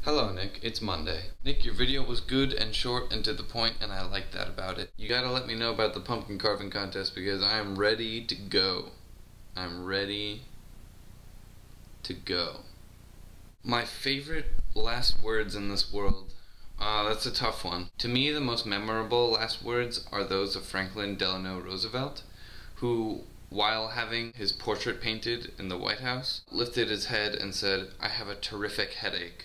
Hello Nick, it's Monday. Nick, your video was good and short and to the point, and I like that about it. You gotta let me know about the pumpkin carving contest because I am ready to go. I'm ready to go. My favorite last words in this world, that's a tough one. To me, the most memorable last words are those of Franklin Delano Roosevelt, who, while having his portrait painted in the White House, lifted his head and said, "I have a terrific headache,"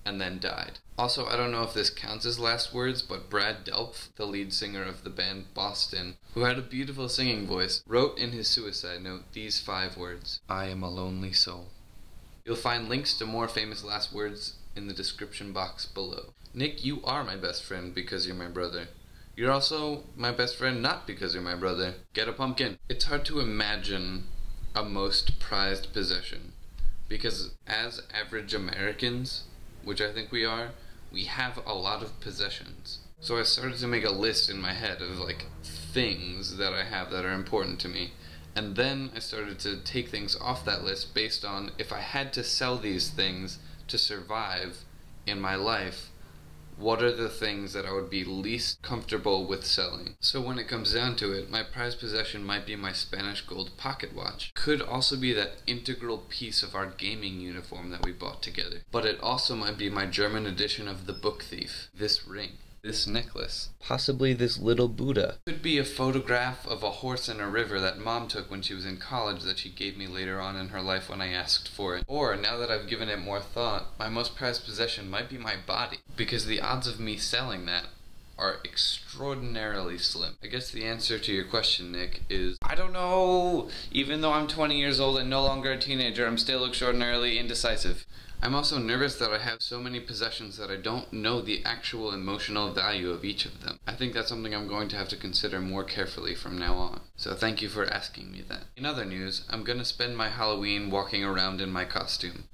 and then died. Also, I don't know if this counts as last words, but Brad Delph, the lead singer of the band Boston, who had a beautiful singing voice, wrote in his suicide note these 5 words: "I am a lonely soul." You'll find links to more famous last words in the description box below. Nick, you are my best friend because you're my brother. You're also my best friend not because you're my brother. Get a pumpkin. It's hard to imagine a most prized possession, because as average Americans, which I think we are, we have a lot of possessions. So I started to make a list in my head of things that I have that are important to me. And then I started to take things off that list based on if I had to sell these things to survive in my life, what are the things that I would be least comfortable with selling? So when it comes down to it, my prized possession might be my Spanish gold pocket watch. Could also be that integral piece of our gaming uniform that we bought together. But it also might be my German edition of The Book Thief. This ring. This necklace. Possibly this little Buddha. Could be a photograph of a horse in a river that Mom took when she was in college that she gave me later on in her life when I asked for it. Or, now that I've given it more thought, my most prized possession might be my body, because the odds of me selling that are extraordinarily slim. I guess the answer to your question, Nick, is I don't know! Even though I'm 20 years old and no longer a teenager, I'm still extraordinarily indecisive. I'm also nervous that I have so many possessions that I don't know the actual emotional value of each of them. I think that's something I'm going to have to consider more carefully from now on. So thank you for asking me that. In other news, I'm gonna spend my Halloween walking around in my costume.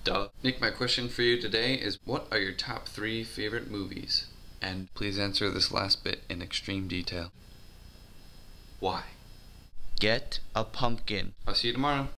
Duh. Nick, my question for you today is, what are your top 3 favorite movies? And please answer this last bit in extreme detail. Why? Get a pumpkin. I'll see you tomorrow.